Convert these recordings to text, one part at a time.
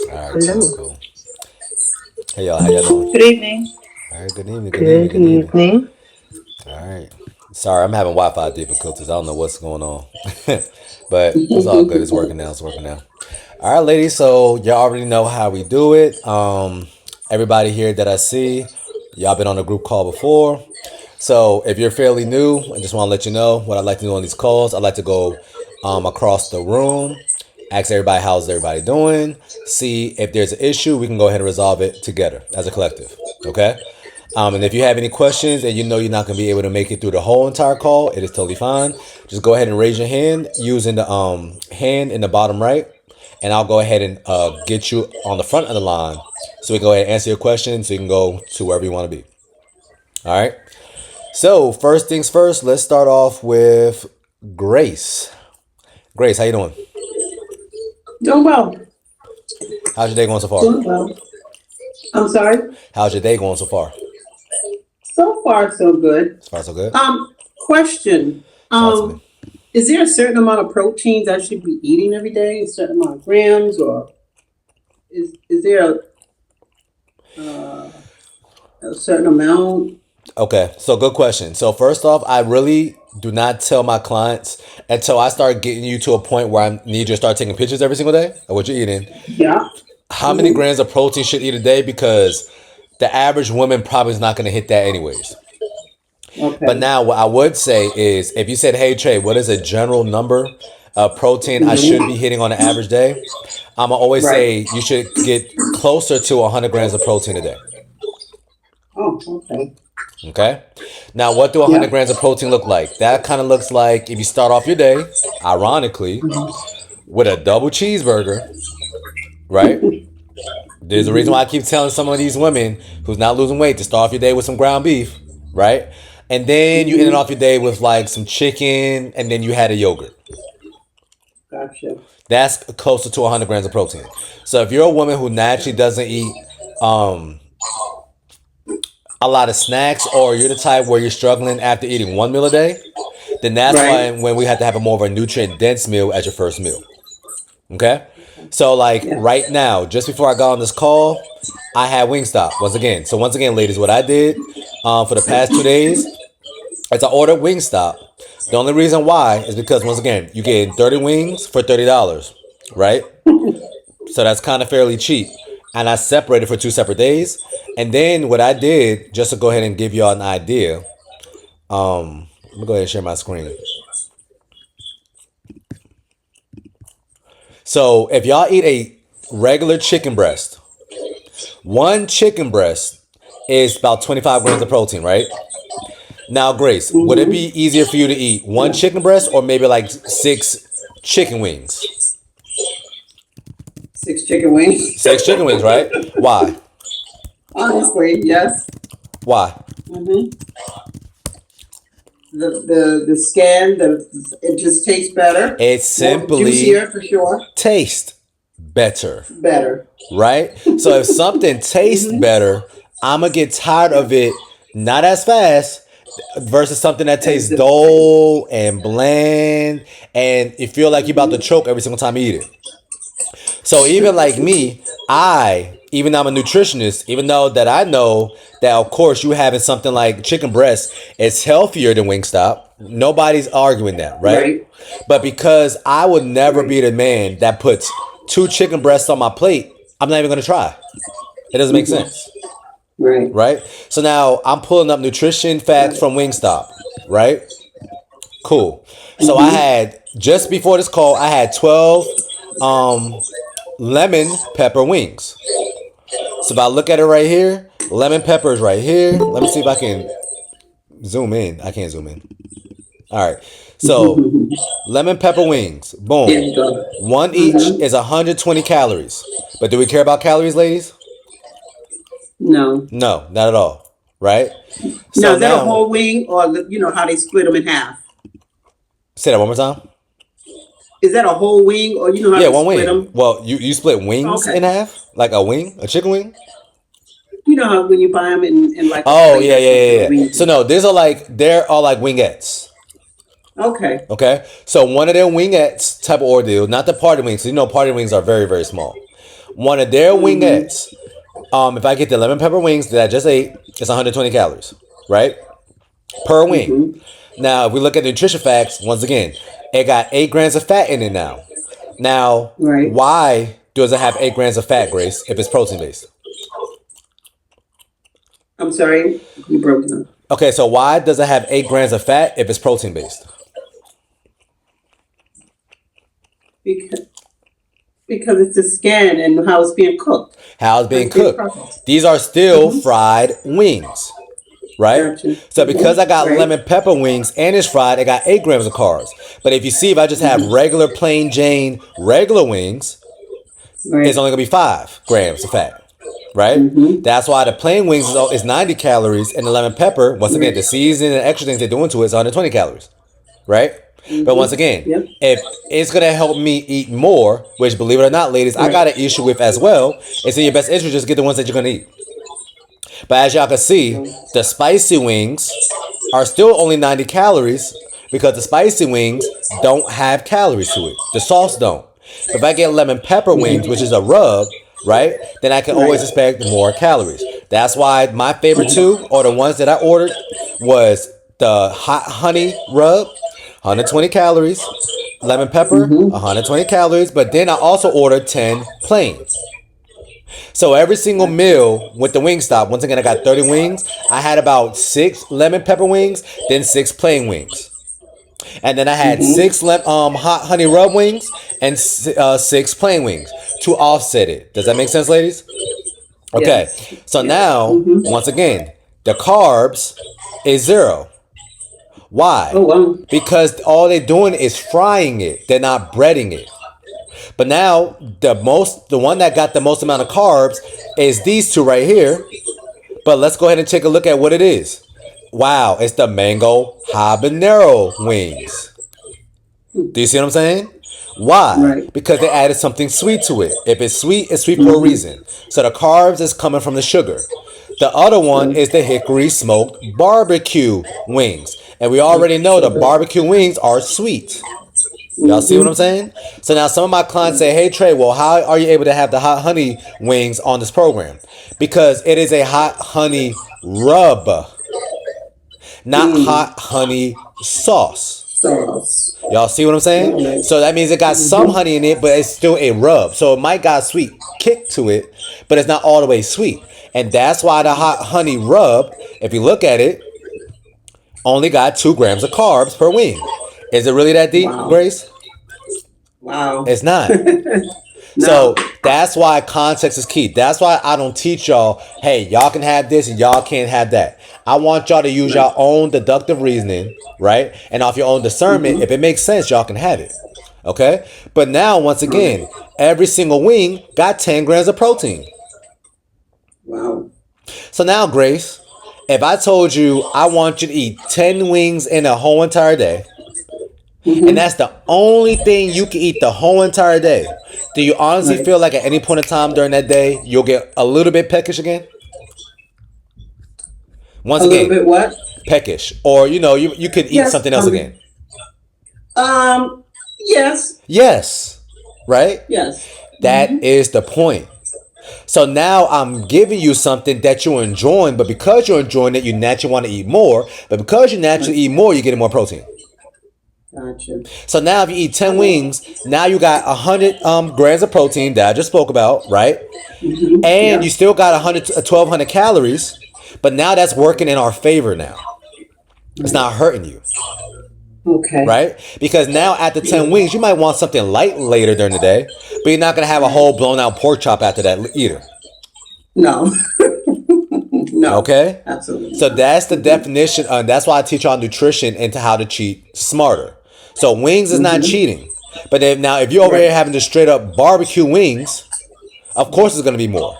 All right, cool, Hello. cool. Hey y'all, how y'all doing? Good evening. All right, good evening, good evening, Good good evening. evening. All right. Sorry, I'm having Wi-Fi difficulties. I don't know what's going on, but it's all good. It's working now. It's working now. All right, ladies. So y'all already know how we do it. Everybody here that I see, y'all been on a group call before. So if you're fairly new, I just want to let you know what I like to do on these calls. I like to go across the room, ask everybody how's everybody doing, see if there's an issue, we can go ahead and resolve it together as a collective. Okay. And if you have any questions and you know you're not going to be able to make it through the whole entire call, it is totally fine. Just go ahead and raise your hand using the hand in the bottom right, and I'll go ahead and get you on the front of the line so we can go ahead and answer your question so you can go to wherever you want to be. All right. So first things first, let's start off with Grace. Grace, how you doing? Doing well. How's your day going so far? Doing well. I'm sorry. How's your day going so far? So far, so good. So far, so good. Question. Talk to me. Is there a certain amount of proteins I should be eating every day? A certain amount of grams, or is there a certain amount? Okay, so good question. So first off, I really do not tell my clients until I start getting you to a point where I need you to start taking pictures every single day of what you're eating. Yeah. How many Mm-hmm. grams of protein should eat a day? Because the average woman probably is not going to hit that anyways. But Okay. now what I would say is if you said, hey Trey, what is a general number of protein I should be Mm-hmm. hitting on an average day? I'm gonna always Right. say you should get closer to 100 grams of protein a day. Oh, okay. Okay. Now, what do 100 Yeah. grams of protein look like? That kind of looks like if you start off your day, ironically, with a double cheeseburger, right? There's a reason why I Mm-hmm. keep telling some of these women who's not losing weight to start off your day with some ground beef, right? And then you end it Mm-hmm. off your day with like some chicken, and then you had a yogurt. Gotcha. That's closer to 100 grams of protein. So if you're a woman who naturally doesn't eat um, a lot of snacks, or you're the type where you're struggling after eating one meal a day, then that's Right. why when we have to have a more of a nutrient dense meal as your first meal. Okay? So like Yeah. right now, just before I got on this call, I had Wingstop once again. So once again, ladies, what I did for the past 2 days is I ordered Wingstop. The only reason why is because once again, you get 30 wings for $30, right? So that's kind of fairly cheap. And I separated for 2 separate days. And then what I did, just to go ahead and give y'all an idea, let me go ahead and share my screen. So if y'all eat a regular chicken breast, one chicken breast is about 25 grams of protein, right? Now, Grace, would it Mm-hmm. be easier for you to eat one Yeah. chicken breast or maybe like six chicken wings? 6 chicken wings. Six chicken wings, right? Why? Honestly, yes. Why? Mm-hmm. The skin, it just tastes better, It more simply juicier for sure, tastes better, better. right? So if something tastes Mm-hmm. better, I'm gonna get tired Yeah. of it not as fast versus something that As tastes the dull and bland and you feel like you're about to mm-hmm. choke every single time you eat it. So even like me, even though I'm a nutritionist, even though that I know that of course you having something like chicken breast is healthier than Wingstop. Nobody's arguing that, right? Right, But because I would never right, be the man that puts two chicken breasts on my plate, I'm not even gonna try. It doesn't make mm-hmm. sense, Right, right? So now I'm pulling up nutrition facts right. from Wingstop, right? Cool. So I Mm-hmm. had just before this call, I had 12 um lemon pepper wings. So if I look at it right here, lemon pepper is right here. Let me see if I can zoom in. I can't zoom in. All right. So lemon pepper wings, There boom. you go. One each Mm-hmm. is 120 calories. But do we care about calories, ladies? No, No, not at all. Right? now So is that a now, whole wing, or you know how they split them in half? say that one more time. Is that a whole wing, or you know how Yeah, they one split wing. them? Well, you split wings in Okay, half? Like a wing? A chicken wing? you know how when you buy them in like a Oh, plate yeah, or yeah, something, yeah, a yeah. wing. So no, they're all like wingettes. Okay. Okay, so one of them wingettes type of ordeal, not the party wings. 'Cause you know, party wings are very, very small. One of their Mm-hmm. wingettes, if I get the lemon pepper wings that I just ate, it's 120 calories, right? Per wing. Mm-hmm. Now, if we look at the nutrition facts, once again, it got 8 grams of fat in it now. Now, Right. why does it have 8 grams of fat, Grace, if it's protein based? I'm sorry, you broke down. Okay, so why does it have 8 grams of fat if it's protein based? Because it's the skin and how it's being cooked, How it's how being it's being cooked. processed. These are still Mm-hmm. fried wings, right? Gotcha. So because I Mm-hmm. got Right. lemon pepper wings and it's fried, I got 8 grams of carbs. But if you see, if I just have Mm-hmm. regular plain Jane regular wings, it's Right. only gonna be 5 grams of fat, right? Mm-hmm. That's why the plain wings is 90 calories, and the lemon pepper, once again, Right. the seasoning and extra things they're doing to it is 120 calories, right? But once Mm-hmm. again, Yep. if it's gonna help me eat more, which believe it or not, ladies, I got Right. an issue with as well. It's in your best interest just get the ones that you're gonna eat. But as y'all can see, So, the spicy wings are still only 90 calories because the spicy wings don't have calories to it. The sauce don't. But if I get lemon pepper wings, which is a rub, right, then I can always right. expect more calories. That's why my favorite two, or the ones that I ordered, was the hot honey rub, 120 calories, lemon pepper, Mm-hmm. 120 calories, but then I also ordered 10 plain. So every single Gotcha. meal with the wing stop, once again, I got 30 wings. I had about 6 lemon pepper wings, then 6 plain wings. And then I had Mm-hmm. 6 hot honey rub wings and 6 plain wings to offset it. Does that make sense, ladies? Okay. Yes. So Yes. now, Mm-hmm. once again, the carbs is 0. Oh Why? wow. Because all they're doing is frying it. They're not breading it. But now the one that got the most amount of carbs is these two right here. But let's go ahead and take a look at what it is. Wow, it's the mango habanero wings. Do you see what I'm saying? Why? Right. Because they added something sweet to it. If it's sweet for a Mm-hmm. reason. So the carbs is coming from the sugar. The other one Sure. is the hickory smoked barbecue wings. And we already know the Sugar. barbecue wings are sweet. Y'all see what I'm Mm-hmm. saying? So now some of my clients say, hey Trey, well, how are you able to have the hot honey wings on this program? Because it is a hot honey rub, not Mm. hot honey sauce. Sauce. Y'all see what I'm saying? Right. So that means it got some Mm-hmm. honey in it, but it's still a rub. So it might got a sweet kick to it, but it's not all the way sweet. And that's why the hot honey rub, if you look at it, only got 2 grams of carbs per wing. Is it really that deep, Wow. Grace? Wow. It's not. No. So that's why context is key. That's why I don't teach y'all, hey, y'all can have this and y'all can't have that. I want y'all to use Right. your own deductive reasoning, right? And off your own discernment, Mm-hmm. if it makes sense, y'all can have it. Okay? But now, once Right. again, every single wing got 10 grams of protein. Wow. So now, Grace, if I told you I want you to eat 10 wings in a whole entire day, and Mm-hmm. that's the only thing you can eat the whole entire day, do you honestly Right. feel like at any point in time during that day you'll get a little bit peckish again? Once A little again, bit what? peckish, or you could eat Yes. something else again. Um. Yes. Yes, right. Yes. That Mm-hmm. is the point. So now I'm giving you something that you're enjoying, but because you're enjoying it, you naturally want to eat more. But because you naturally Right. eat more, you're getting more protein. Gotcha. So now if you eat 10 Okay. wings, now you got 100 grams of protein that I just spoke about, right? Mm-hmm. And you Yeah. still got 100 1,200 calories, but now that's working in our favor now. It's Right. not hurting you, Okay. right? Because now at the 10 Yeah. wings, you might want something light later during the day, but you're not going to have a Right. whole blown out pork chop after that either. No. No. Okay? Absolutely So not. that's the Mm-hmm. definition. That's why I teach on nutrition and to how to cheat smarter. So wings is not Mm-hmm. cheating. But if you're over here Right. having just straight up barbecue wings, of course it's going to be more.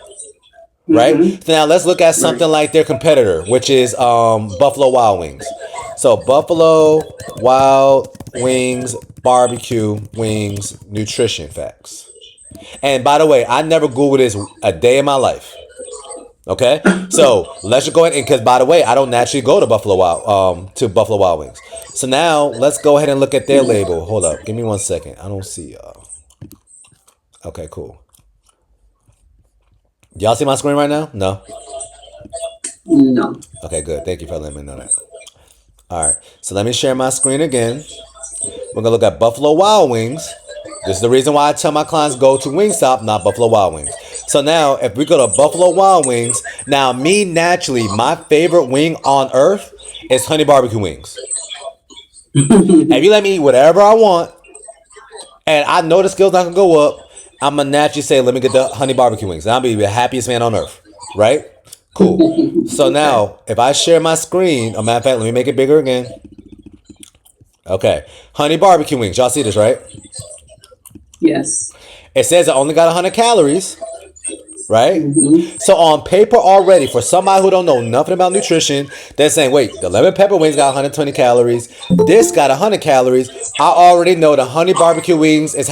Right? Mm-hmm. So now let's look at Right. something like their competitor, which is Buffalo Wild Wings. So Buffalo Wild Wings barbecue wings nutrition facts. And by the way, I never Googled this a day in my life. Okay, so let's just go ahead and because by the way, I don't naturally go to Buffalo Wild Wings. So now let's go ahead and look at their label. Hold up, give me 1 second. I don't see. Okay, cool. Y'all see my screen right now? No? No. Okay, good. Thank you for letting me know that. All right. So let me share my screen again. We're going to look at Buffalo Wild Wings. This is the reason why I tell my clients go to Wingstop, not Buffalo Wild Wings. So now, if we go to Buffalo Wild Wings, now me naturally, my favorite wing on earth is honey barbecue wings. If you let me eat whatever I want, and I know the skills not gonna go up, I'm gonna naturally say, let me get the honey barbecue wings. And I'll be the happiest man on earth. Right? Cool. So Okay. now, if I share my screen, a matter of fact, let me make it bigger again. Okay. Honey barbecue wings. Y'all see this, right? Yes. It says it only got 100 calories, right? Mm-hmm. So on paper already, for somebody who don't know nothing about nutrition, they're saying, wait, the lemon pepper wings got 120 calories. This got 100 calories. I already know the honey barbecue wings is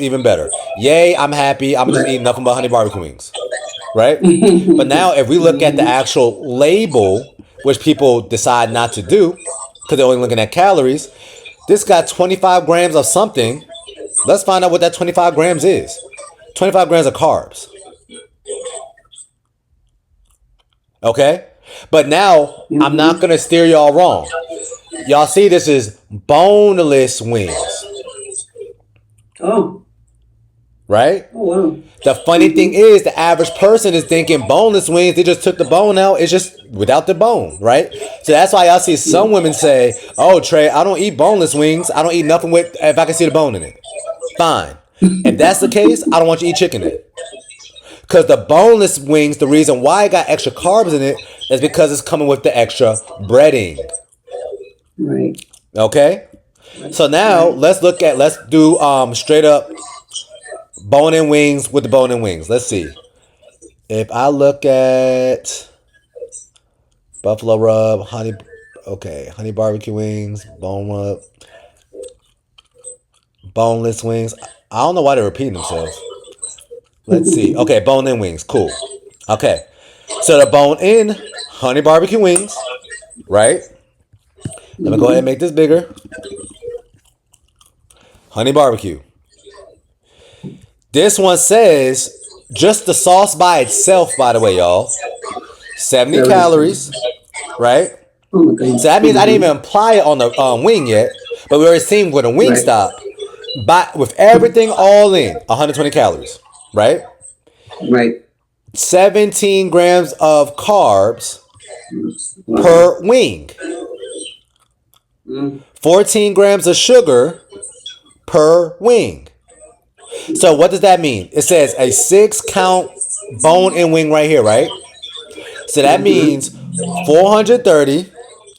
even better. Yay, I'm happy. I'm just eating Right. nothing but honey barbecue wings, right? But now if we look at the Mm-hmm. actual label, which people decide not to do because they're only looking at calories, this got 25 grams of something. Let's find out what that 25 grams is. 25 grams of carbs. Okay? But now, I'm not going Mm-hmm. to steer y'all wrong. Y'all see, this is boneless wings, Oh. right? Oh wow. The funny thing Mm-hmm. is, the average person is thinking boneless wings, they just took the bone out. It's just without the bone, right? So that's why y'all see some women say, oh, Trey, I don't eat boneless wings. I don't eat nothing with, if I can see the bone in it. Fine. If that's the case, I don't want you to eat chicken then. Because the boneless wings, the reason why it got extra carbs in it is because it's coming with the extra breading. Right. Okay? Right. So now Right. let's do straight up bone and wings with the bone and wings. Let's see. If I look at buffalo rub, honey, okay, honey barbecue wings, bone rub, boneless wings. I don't know why they're repeating themselves. Let's see. Okay, bone in wings. Cool. Okay. So the bone in honey barbecue wings, right? Let me go ahead and Mm-hmm. make this bigger. Honey barbecue. This one says just the sauce by itself, by the way, y'all. 70 Very good. calories, right? Oh my So goodness. that means I didn't Mm-hmm. even apply it on the wing yet, but we already seen with a wing Right. stop, but with everything all in, 120 calories, right? Right. 17 grams of carbs Wow. per wing, Mm. 14 grams of sugar per wing. So what does that mean? It says a 6 count bone and wing right here, right? So that means Mm-hmm. 430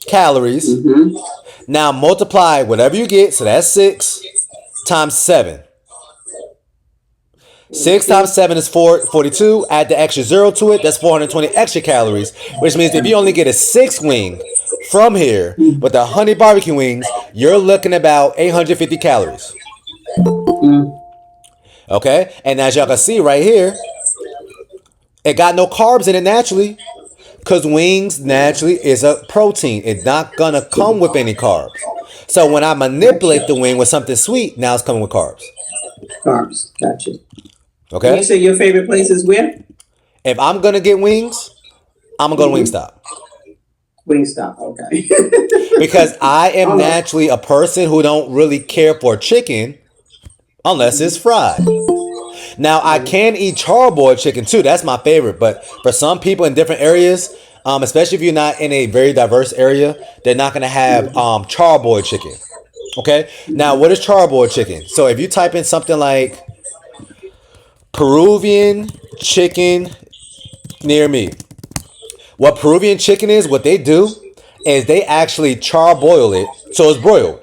calories. Mm-hmm. Now multiply whatever you get, so that's 6 times 7. 6 times Okay. 7 is 42. Add the extra 0 to it, that's 420 extra calories, which means if you only get a 6 wing from here with the honey barbecue wings, you're looking about 850 calories. Mm. Okay? And as y'all can see right here, it got no carbs in it naturally. Because wings naturally is a protein. It's not going to come with any carbs. So when I manipulate Gotcha. the wing with something sweet, now it's coming with carbs. Carbs. Gotcha. And you Okay? say your favorite place is where? If I'm going to get wings, I'm going to go to Mm-hmm. Wingstop. Wingstop. Okay. Because I am Oh. naturally a person who don't really care for chicken unless it's Mm-hmm. fried. Now I Right. can eat charboiled chicken too. That's my favorite. But for some people in different areas, especially if you're not in a very diverse area, they're not gonna have Mm-hmm. charboiled chicken. Okay. Now what is charboiled chicken? So if you type in something like Peruvian chicken near me, what Peruvian chicken is, what they do is they actually charboil it, so it's broiled.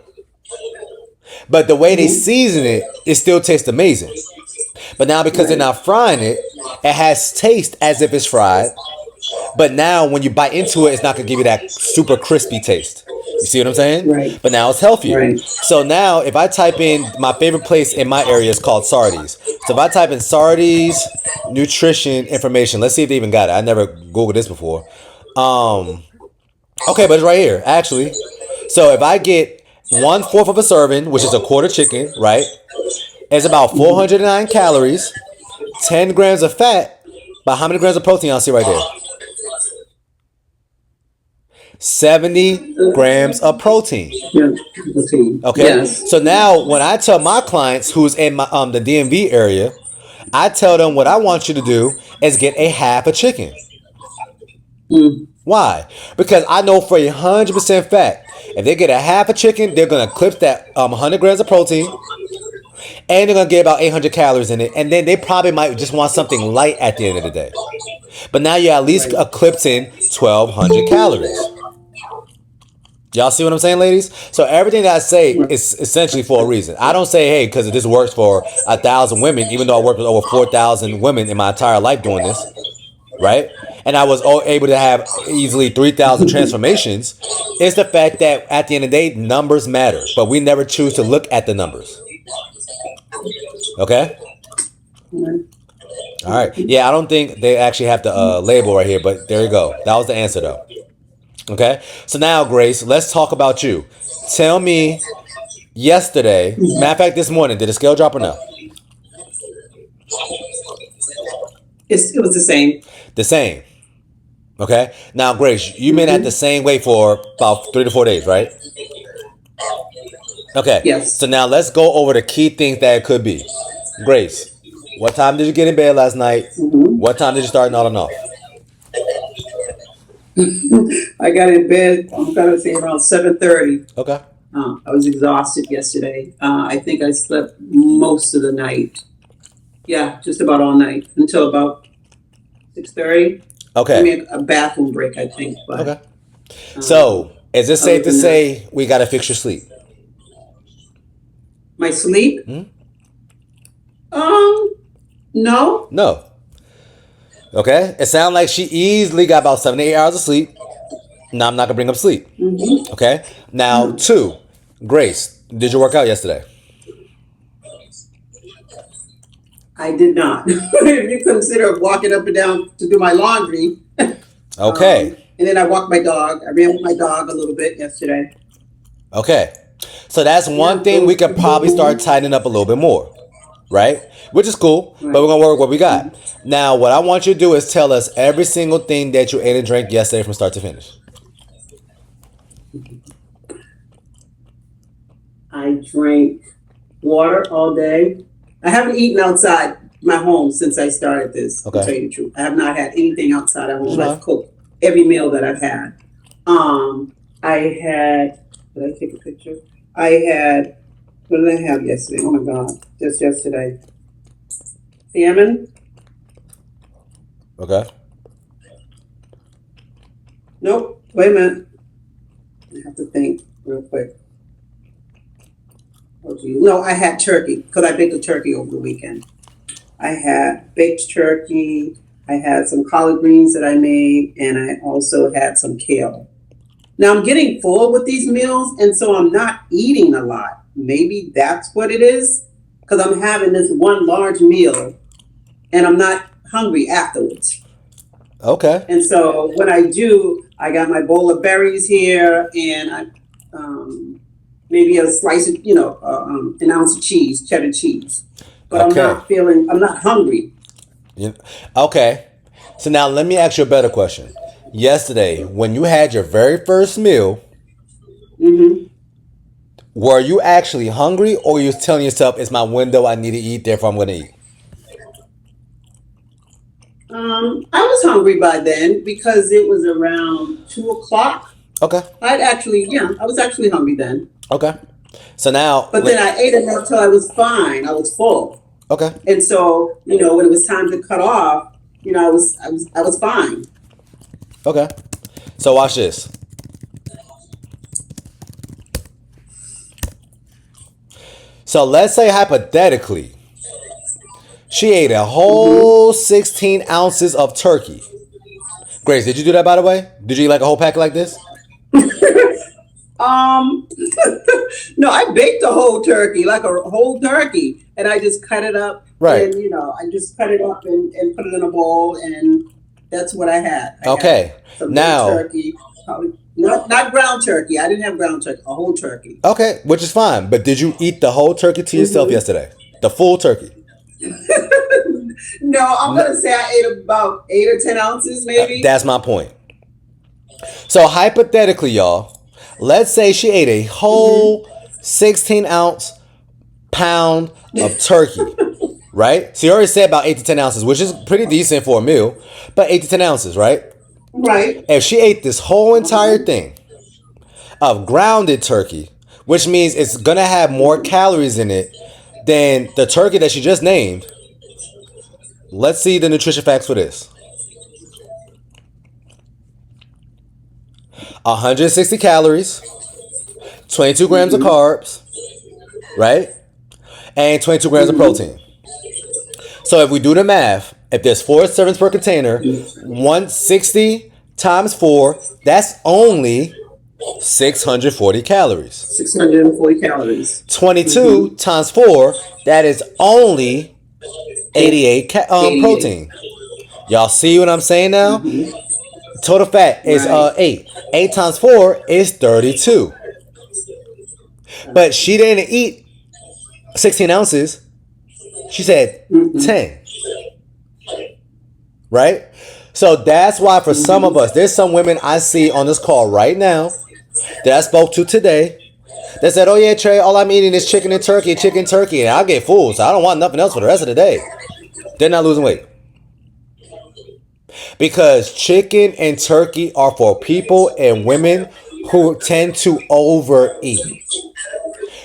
But the way they Mm-hmm. season it, it still tastes amazing. But now because they're Right. not frying it, it has taste as if it's fried. But now when you bite into it, it's not gonna give you that super crispy taste. You see what I'm saying? Right. But now it's healthier. Right. So now if I type in my favorite place in my area is called Sardi's. So if I type in Sardi's nutrition information, let's see if they even got it. I never Googled this before. Um, okay, but it's right here, actually. So if I get 1/4 of a serving, which is a quarter chicken, right? It's about Mm-hmm. 409 calories, 10 grams of fat, But how many grams of protein y'all see right there? 70 grams of protein. Yeah, protein. Okay. Yes. So now when I tell my clients who's in my the DMV area, I tell them what I want you to do is get a half a chicken. Mm. Why? Because I know for 100% fact, if they get a half a chicken, they're gonna clip that 100 grams of protein, and they're gonna get about 800 calories in it, and then they probably might just want something light at the end of the day. But now you at least Right. clipped in 1,200 calories. Y'all see what I'm saying, ladies? So everything that I say Right. is essentially for a reason. I don't say, hey, because this works for 1,000 women, even though I worked with over 4,000 women in my entire life doing this, right? And I was able to have easily 3,000 transformations. It's the fact that at the end of the day, numbers matter, but we never choose to look at the numbers. Okay? Right. All right. Yeah, I don't think they actually have the label right here, but there you go. That was the answer, though. Okay? So now, Grace, let's talk about you. Tell me yesterday, matter of fact, this morning, did the scale drop or no? It was the same. The same. Okay? Now, Grace, you've been at the same weight for about 3 to 4 days, right? Okay. Yes. So now let's go over the key things that it could be. Grace, what time did you get in bed last night? What time did you start nodding off? I got in bed, I'm gonna say around 7:30. Okay. I was exhausted yesterday. I think I slept most of the night. Yeah, just about all night until about 6:30. Okay. I mean, a bathroom break, I think. But Okay. So, is it safe to other than say we got to fix your sleep? my sleep? Hmm? No. No. Okay. It sounds like she easily got about 7 to 8 hours of sleep. Now, I'm not going to bring up sleep. Okay. Now, 2, Grace, did you work out yesterday? I did not. If you consider walking up and down to do my laundry. Okay. And then I walked my dog. I ran with my dog a little bit yesterday. Okay. So that's one thing we could probably start tightening up a little bit more, right? Which is cool, but we're going to work with what we got. Now, what I want you to do is tell us every single thing that you ate and drank yesterday from start to finish. I drank water all day. I haven't eaten outside my home since I started this, to tell you the truth. I have not had anything outside of home. I've cooked every meal that I've had. I had, did I take a picture? I had, what did I have yesterday? Oh my God, just yesterday. Salmon? Okay. Nope, wait a minute. I have to think real quick. No, I had turkey because I baked a turkey over the weekend. I had baked turkey. I had some collard greens that I made, and I also had some kale. Now I'm getting full with these meals, and so I'm not eating a lot. Maybe that's what it is, because I'm having this one large meal, and I'm not hungry afterwards. Okay. And so when I do, I got my bowl of berries here, and I maybe a slice of, an ounce of cheese, cheddar cheese. But Okay. I'm not hungry. Okay. So now let me ask you a better question. Yesterday, when you had your very first meal, were you actually hungry, or were you telling yourself, it's my window, I need to eat, therefore I'm going to eat? I was hungry by then because it was around 2 o'clock. Okay. I was actually hungry then. Okay. So now. But then I ate enough till I was fine. I was full. Okay. And so, when it was time to cut off, I was fine. Okay. So watch this. So let's say hypothetically, she ate a whole 16 ounces of turkey. Grace, did you do that, by the way? Did you eat like a whole pack like this? No, I baked a whole turkey, like a whole turkey, and I just cut it up. Right. And, I just cut it up and put it in a bowl, and that's what I had. Okay. Some now. Turkey, not ground turkey. I didn't have ground turkey, a whole turkey. Okay, which is fine. But did you eat the whole turkey to yourself yesterday? The full turkey? No, I'm gonna say I ate about 8 or 10 ounces, maybe. That's my point. So hypothetically, y'all, let's say she ate a whole 16-ounce pound of turkey, right? So you already said about 8 to 10 ounces, which is pretty decent for a meal, but 8 to 10 ounces, right? Right. If she ate this whole entire thing of grounded turkey, which means it's gonna have more calories in it than the turkey that she just named. Let's see the nutrition facts for this. 160 calories, 22 grams of carbs, right? And 22 grams of protein. So if we do the math, if there's 4 servings per container, 160 times 4, that's only 640 calories. 640 calories. 22 times 4, that is only 88 88. protein. Y'all see what I'm saying now? Total fat is Right. 8. 8 times 4 is 32. But she didn't eat 16 ounces. She said 10. Right? So that's why for some of us, there's some women I see on this call right now that I spoke to today that said, oh yeah, Trey, all I'm eating is chicken and turkey, and I'll get full, so I don't want nothing else for the rest of the day. They're not losing weight. Because chicken and turkey are for people and women who tend to overeat.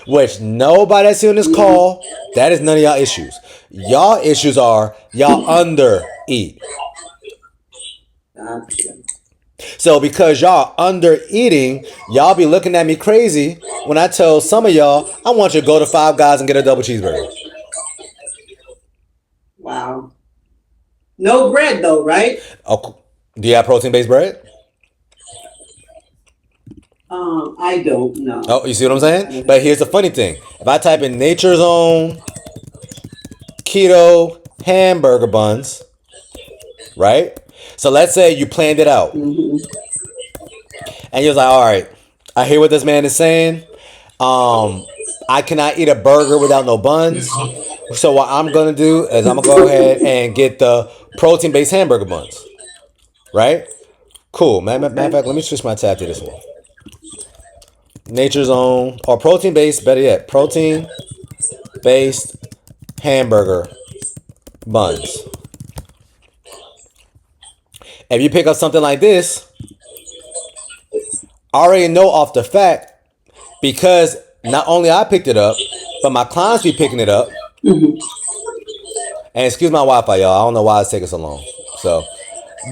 Which nobody I see on this call, that is none of y'all issues. Y'all issues are y'all undereat. Gotcha. So because y'all under eating, y'all be looking at me crazy when I tell some of y'all I want you to go to Five Guys and get a double cheeseburger. Wow. No bread though, right? Oh, do you have protein-based bread? I don't know. Oh, you see what I'm saying? But here's the funny thing. If I type in Nature's Own keto hamburger buns, right? So let's say you planned it out. And you're like, all right, I hear what this man is saying. I cannot eat a burger without no buns. So what I'm gonna do is I'm gonna go ahead and get the protein-based hamburger buns. Right? Cool. Matter of fact, let me switch my tab to this one. Nature's Own or protein-based, better yet, protein-based hamburger buns. If you pick up something like this, I already know off the fact because not only I picked it up, but my clients be picking it up. And excuse my Wi-Fi, y'all. I don't know why it's taking so long. So,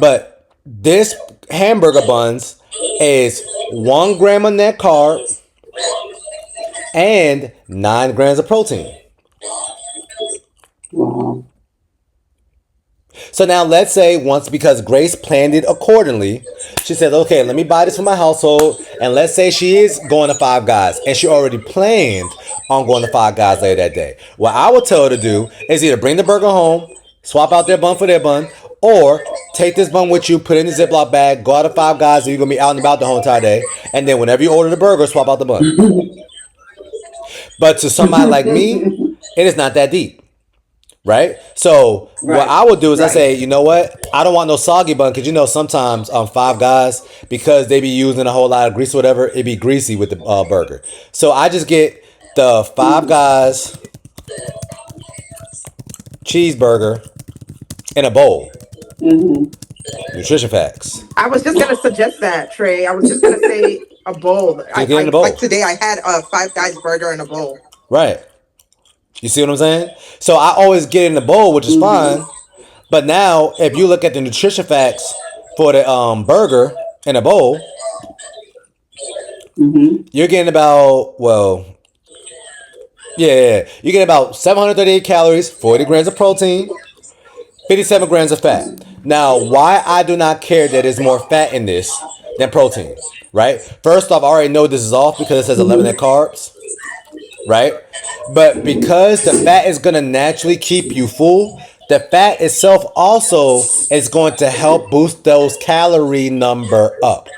but this hamburger buns is 1 gram of net carb and 9 grams of protein. Wow. So now let's say once, because Grace planned it accordingly, she said, okay, let me buy this for my household. And let's say she is going to Five Guys and she already planned on going to Five Guys later that day. What I would tell her to do is either bring the burger home, swap out their bun for their bun, or take this bun with you, put it in the Ziploc bag, go out to Five Guys, and you're going to be out and about the whole entire day. And then whenever you order the burger, swap out the bun. But to somebody like me, it is not that deep. Right? So what I would do is I say, you know what? I don't want no soggy bun because you know sometimes Five Guys, because they be using a whole lot of grease or whatever, it be greasy with the burger. So I just get the Five Guys cheeseburger in a bowl. Nutrition facts. I was just gonna suggest that, Trey. I was just gonna say a bowl. Just get in a bowl. Like today, I had a Five Guys burger in a bowl. Right. You see what I'm saying? So I always get in the bowl, which is fine. But now, if you look at the nutrition facts for the burger in a bowl, you're getting about, well, you're getting about 738 calories, 40 grams of protein, 57 grams of fat. Now, why I do not care that there's more fat in this than protein, right? First off, I already know this is off because it says 11 net carbs. Right? But because the fat is going to naturally keep you full, the fat itself also is going to help boost those calorie number up.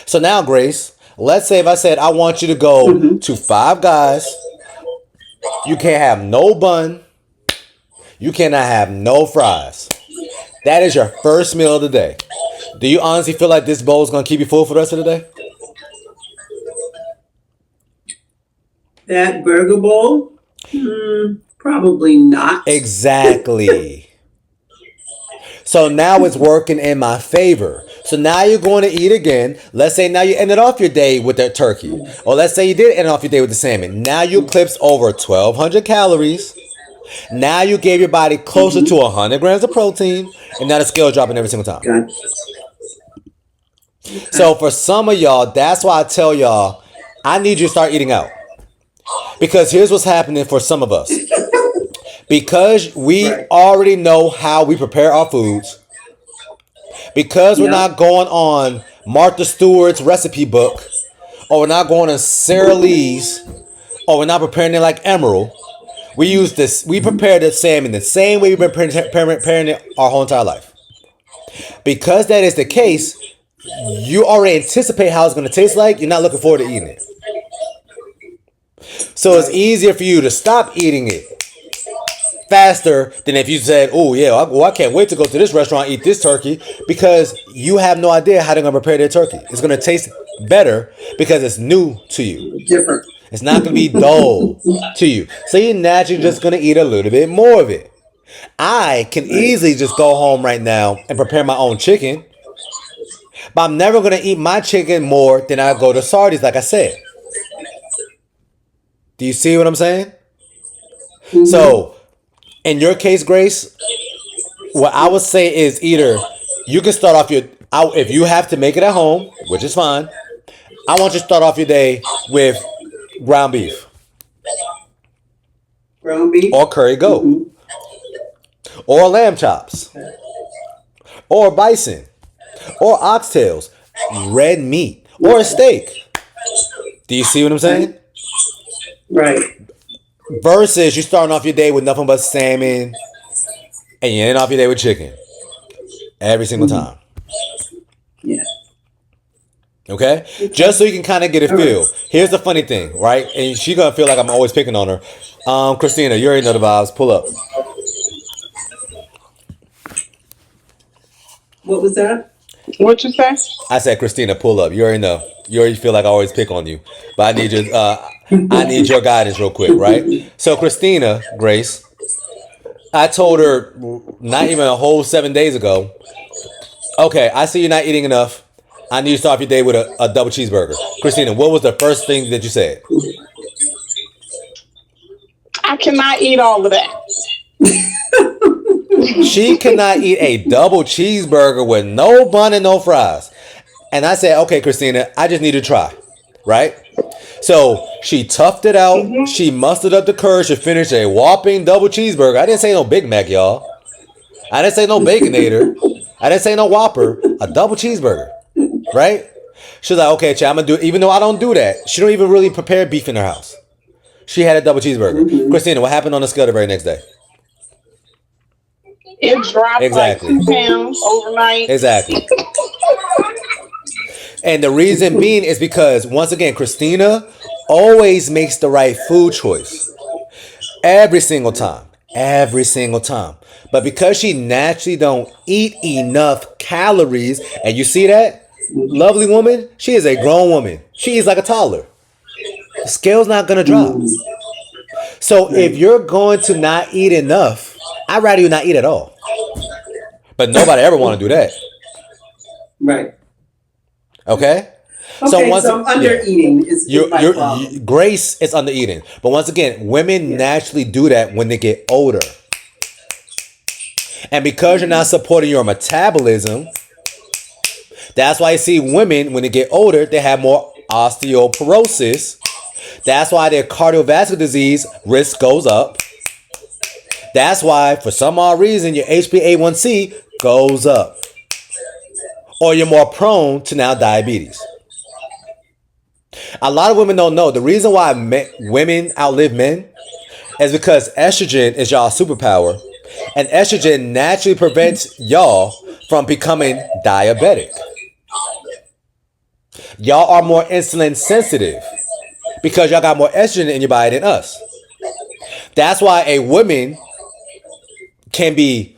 So now, Grace, let's say if I said I want you to go to Five Guys, you can't have no bun, You cannot have no fries. That is your first meal of the day. Do you honestly feel like this bowl is going to keep you full for the rest of the day? That burger bowl? Probably not. Exactly. So now it's working in my favor. So now you're going to eat again. Let's say now you ended off your day with that turkey. Or let's say you did end off your day with the salmon. Now you clips over 1,200 calories. Now you gave your body closer to 100 grams of protein. And now the scale dropping every single time. Gotcha. So for some of y'all, that's why I tell y'all, I need you to start eating out. Because here's what's happening for some of us. Because we Right. already know how we prepare our foods. Because we're not going on Martha Stewart's recipe book. Or we're not going on Sara Lee's. Or we're not preparing it like Emerald. We use this. We prepare the salmon the same way we've been preparing it our whole entire life. Because that is the case, you already anticipate how it's going to taste like. You're not looking forward to eating it. So it's easier for you to stop eating it faster than if you said, oh yeah, I can't wait to go to this restaurant and eat this turkey, because you have no idea how they're going to prepare their turkey. It's going to taste better because it's new to you. Different. It's not going to be dull to you. So you're naturally just going to eat a little bit more of it. I can easily just go home right now and prepare my own chicken. But I'm never going to eat my chicken more than I go to Sardi's, like I said. Do you see what I'm saying? So, in your case, Grace, what I would say is either you can start off if you have to make it at home, which is fine. I want you to start off your day with ground beef Ground beef? or curry goat or lamb chops or bison or oxtails, red meat or a steak. Do you see what I'm saying? Right. Versus you starting off your day with nothing but salmon and you end off your day with chicken every single time. Yeah. Okay? Just so you can kind of get a feel. Here's the funny thing, right? And she's going to feel like I'm always picking on her. Christina, you already know the vibes. Pull up. What was that? What you say? I said, Christina, pull up. You already know. You already feel like I always pick on you. But I need your guidance real quick, right? So Christina, Grace, I told her not even a whole 7 days ago, okay, I see you're not eating enough. I need you to start off your day with a double cheeseburger. Christina, what was the first thing that you said? I cannot eat all of that. She cannot eat a double cheeseburger with no bun and no fries. And I said, okay, Christina, I just need to try, right? So she toughed it out. She mustered up the courage to finish a whopping double cheeseburger. I didn't say no Big Mac, y'all. I didn't say no Baconator. I didn't say no Whopper. A double cheeseburger, right? She was like, okay, Chad, I'm going to do it. Even though I don't do that. She don't even really prepare beef in her house. She had a double cheeseburger. Christina, what happened on the scale the very next day? It dropped Exactly. like 2 pounds overnight. Exactly. And the reason being is because, once again, Christina always makes the right food choice. Every single time. Every single time. But because she naturally don't eat enough calories, and you see that? Lovely woman, she is a grown woman. She eats like a toddler. The scale's not going to drop. So if you're going to not eat enough, I'd rather you not eat at all. But nobody ever want to do that. Right. Okay? Okay, so under eating is my problem. Grace is under eating. But once again, women naturally do that when they get older. And because you're not supporting your metabolism, that's why you see women, when they get older, they have more osteoporosis. That's why their cardiovascular disease risk goes up. That's why, for some odd reason, your HbA1c goes up. Or you're more prone to now diabetes. A lot of women don't know. The reason why women outlive men is because estrogen is y'all's superpower. And estrogen naturally prevents y'all from becoming diabetic. Y'all are more insulin sensitive because y'all got more estrogen in your body than us. That's why a woman can be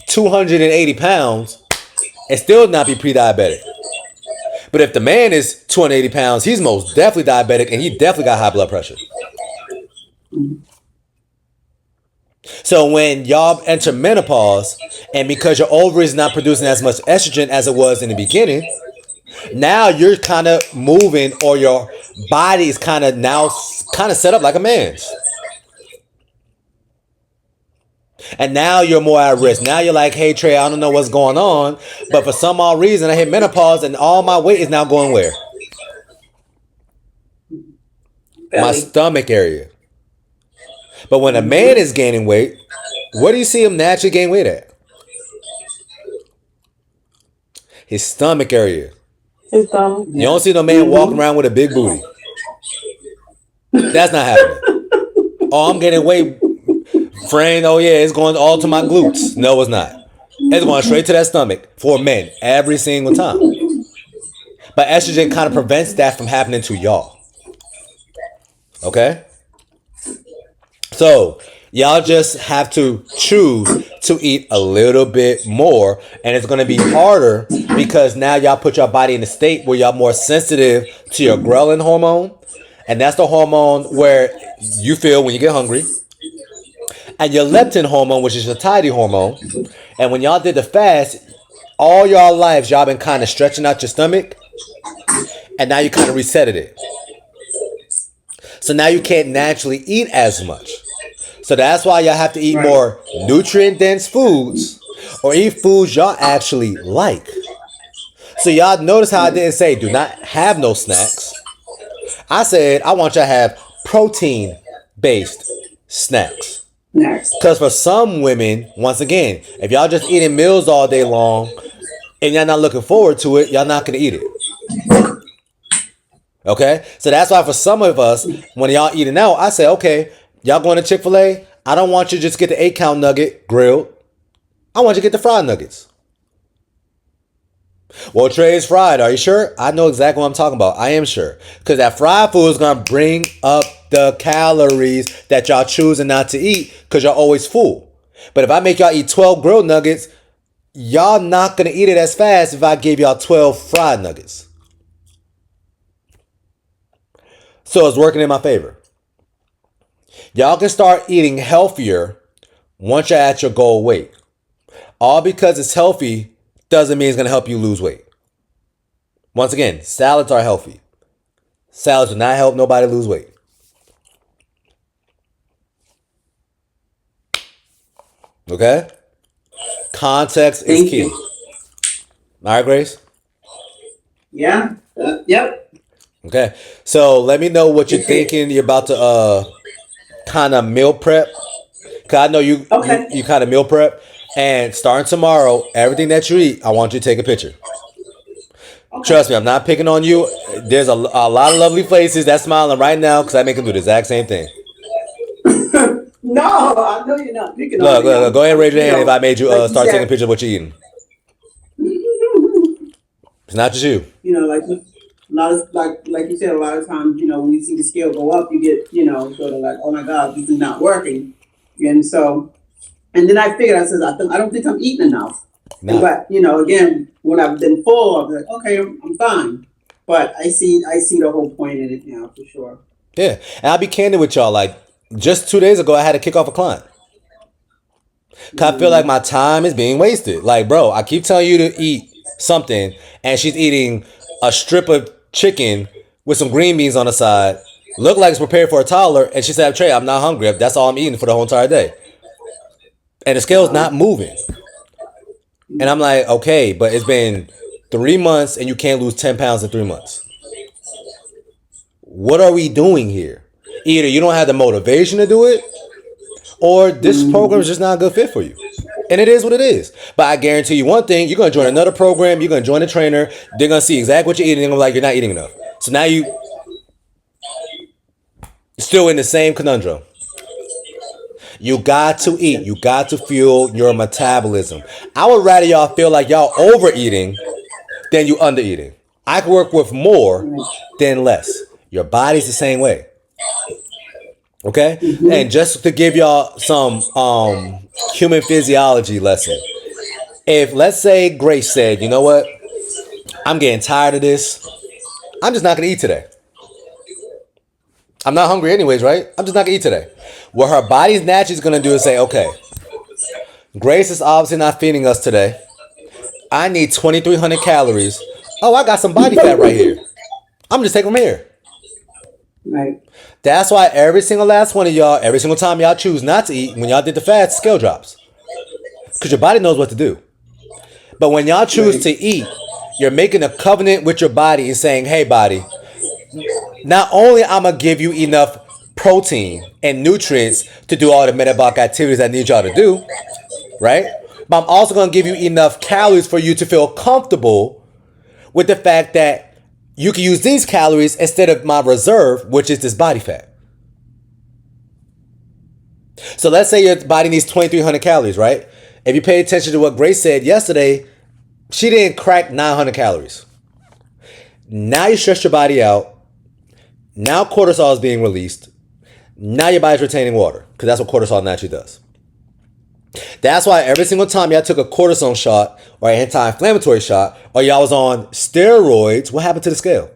280 pounds and still not be pre-diabetic. But if the man is 280 pounds, he's most definitely diabetic and he definitely got high blood pressure. So when y'all enter menopause, and because your ovaries not producing as much estrogen as it was in the beginning, now you're kind of moving, or your body is kind of set up like a man's. And now you're more at risk. Now you're like, hey Trey, I don't know what's going on, but for some odd reason I hit menopause and all my weight is now going where? Belly. My stomach area. But when a man is gaining weight, where do you see him naturally gain weight at? His stomach area. His thumb. You don't see no man walking around with a big booty. That's not happening. Oh, I'm getting weight, friend. Oh yeah, it's going all to my glutes. No, it's not. It's going straight to that stomach for men every single time. But estrogen kind of prevents that from happening to y'all. Okay? So y'all just have to choose to eat a little bit more, and it's going to be harder because now y'all put your body in a state where y'all more sensitive to your ghrelin hormone, and that's the hormone where you feel when you get hungry, and your leptin hormone, which is your satiety hormone. And when y'all did the fast, all y'all lives y'all been kind of stretching out your stomach, and now you kind of resetted it. So now you can't naturally eat as much. So that's why y'all have to eat more nutrient-dense foods, or eat foods y'all actually like. So y'all notice how I didn't say do not have no snacks. I said I want y'all to have protein-based snacks. Because for some women, once again, if y'all just eating meals all day long and y'all not looking forward to it, y'all not going to eat it. Okay? So that's why for some of us, when y'all eating out, I say, okay, y'all going to Chick-fil-A? I don't want you to just get the 8-count nugget grilled. I want you to get the fried nuggets. Well, Trey's fried. Are you sure? I know exactly what I'm talking about. I am sure. Because that fried food is going to bring up the calories that y'all choosing not to eat because y'all always full. But if I make y'all eat 12 grilled nuggets, y'all not going to eat it as fast if I gave y'all 12 fried nuggets. So it's working in my favor. Y'all can start eating healthier once you're at your goal weight. All because it's healthy doesn't mean it's going to help you lose weight. Once again, salads are healthy. Salads do not help nobody lose weight. Okay? Context is key. All right, Grace? Yeah. Yep. Okay. So let me know what you're thinking. You're about to kind of meal prep. Because I know you kind of meal prep. And starting tomorrow, everything that you eat, I want you to take a picture. Okay. Trust me, I'm not picking on you. There's a lot of lovely faces that smiling right now because I make them do the exact same thing. No, I know you're not picking on me. Look, go ahead and raise your hand if I made you start taking a picture of what you're eating. It's not just you. You know, like a lot of like you said, a lot of times, you know, when you see the scale go up, you get, you know, sort of like, oh my God, this is not working. And so, and then I figured, I said, I don't think I'm eating enough. No. But, you know, again, when I've been full, I'm like, okay, I'm fine. But I see the whole point in it now, for sure. Yeah. And I'll be candid with y'all. Like, just 2 days ago, I had to kick off a client. Because I feel like my time is being wasted. Like, bro, I keep telling you to eat something, and she's eating a strip of chicken with some green beans on the side. Look like it's prepared for a toddler. And she said, Trey, I'm not hungry. That's all I'm eating for the whole entire day. And the scale's not moving. And I'm like, okay, but it's been 3 months and you can't lose 10 pounds in 3 months. What are we doing here? Either you don't have the motivation to do it, or this program is just not a good fit for you. And it is what it is. But I guarantee you one thing, you're going to join another program, you're going to join a trainer, they're going to see exactly what you're eating, and they're going to be like, you're not eating enough. So now you're still in the same conundrum. You got to eat. You got to fuel your metabolism. I would rather y'all feel like y'all overeating than you undereating. I can work with more than less. Your body's the same way. Okay? And just to give y'all some human physiology lesson. If let's say Grace said, you know what? I'm getting tired of this. I'm just not gonna eat today. I'm not hungry anyways, right? I'm just not gonna eat today. What her body's naturally gonna do is say, okay, Grace is obviously not feeding us today. I need 2,300 calories. Oh, I got some body fat right here. I'm just taking them here. Right. That's why every single last one of y'all, every single time y'all choose not to eat, when y'all did the fast, scale drops. Because your body knows what to do. But when y'all choose to eat, you're making a covenant with your body and saying, hey, body, not only I'm going to give you enough protein and nutrients to do all the metabolic activities I need y'all to do, right? But I'm also going to give you enough calories for you to feel comfortable with the fact that you can use these calories instead of my reserve, which is this body fat. So let's say your body needs 2,300 calories, right? If you pay attention to what Grace said yesterday, she didn't crack 900 calories. Now you stress your body out. Now cortisol is being released. Now your body's retaining water because that's what cortisol naturally does. That's why every single time y'all took a cortisone shot or an anti-inflammatory shot or y'all was on steroids, what happened to the scale?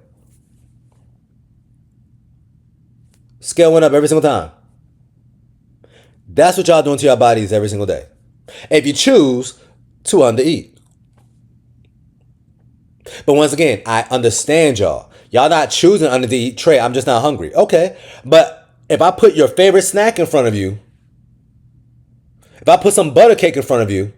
Scale went up every single time. That's what y'all doing to your bodies every single day. If you choose to undereat. But once again, I understand y'all. Y'all not choosing undereat. Trey, I'm just not hungry. Okay. But if I put your favorite snack in front of you, if I put some butter cake in front of you,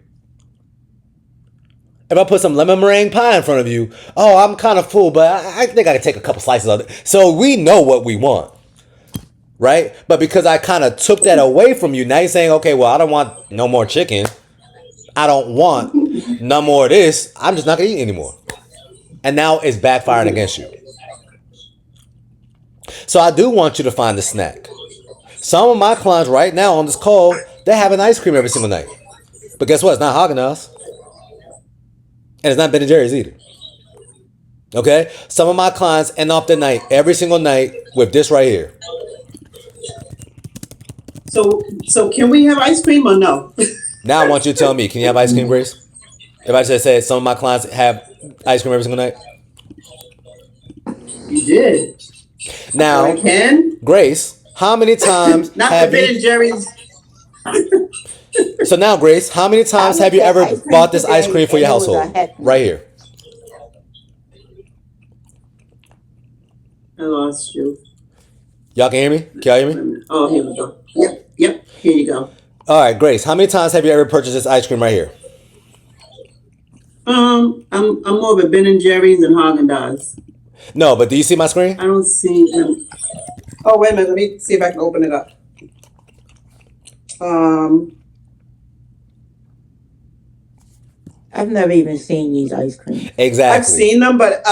if I put some lemon meringue pie in front of you, oh, I'm kind of full, but I think I can take a couple slices of it. So we know what we want. Right? But because I kind of took that away from you, now you're saying, okay, well, I don't want no more chicken. I don't want no more of this. I'm just not going to eat anymore. And now it's backfiring against you. So I do want you to find a snack. Some of my clients right now on this call, they're having ice cream every single night. But guess what? It's not Haagen-Dazs. And it's not Ben & Jerry's either. Okay? Some of my clients end off the night every single night with this right here. So can we have ice cream or no? Now I want you to tell me, can you have ice cream, Grace? If I just said some of my clients have ice cream every single night. You did. Now, I can. Grace, how many times Not have the Ben you? and Jerry's. So now, Grace, how many times have you ever bought this ice cream for your household? Right here. I lost you. Y'all can hear me? Can y'all hear me? Oh, here we go. Yep. Here you go. All right, Grace, how many times have you ever purchased this ice cream right here? I'm more of a Ben and Jerry's and Haagen-Dazs. No, but do you see my screen? I don't see them. Oh, wait a minute. Let me see if I can open it up. I've never even seen these ice creams. Exactly. I've seen them, but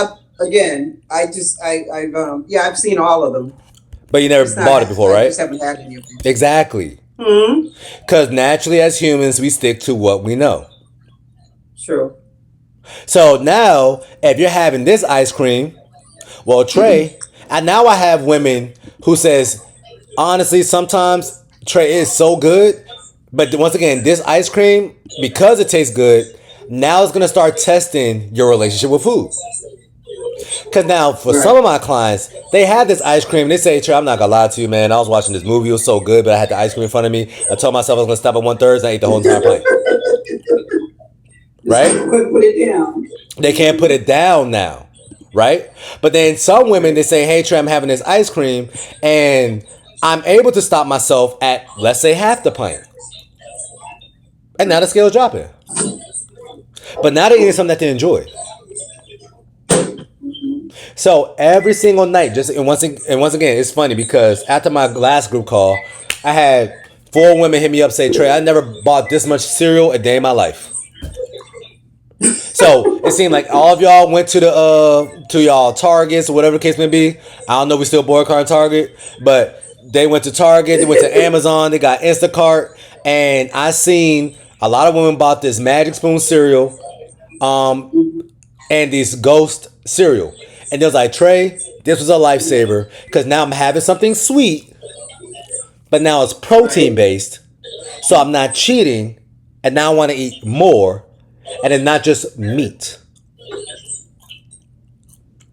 again, I've I've seen all of them. But you never bought it before, I right? just haven't had any of them. Exactly. Because naturally, as humans, we stick to what we know. True. So now, if you're having this ice cream, well, Trey, and now I have women who says, honestly, sometimes Trey is so good, but once again, this ice cream, because it tastes good, now it's gonna start testing your relationship with food. Because now, for some of my clients, they have this ice cream. And they say, Trey, I'm not going to lie to you, man. I was watching this movie. It was so good, but I had the ice cream in front of me. I told myself I was going to stop at 1/3, and I ate the whole entire plate. Right? Put it down. They can't put it down now. Right? But then some women, they say, hey, Trey, I'm having this ice cream, and I'm able to stop myself at, let's say, half the pint. And now the scale's dropping. But now they're eating something that they enjoy. So every single night, once again, it's funny because after my last group call, I had 4 women hit me up say, Trey, I never bought this much cereal a day in my life. So it seemed like all of y'all went to y'all Targets or whatever the case may be. I don't know if we still boycott Target, but they went to Target, they went to Amazon, they got Instacart, and I seen a lot of women bought this Magic Spoon cereal, and this Ghost cereal. And they was like, Trey, this was a lifesaver because now I'm having something sweet but now it's protein based. So I'm not cheating, and now I want to eat more, and it's not just meat.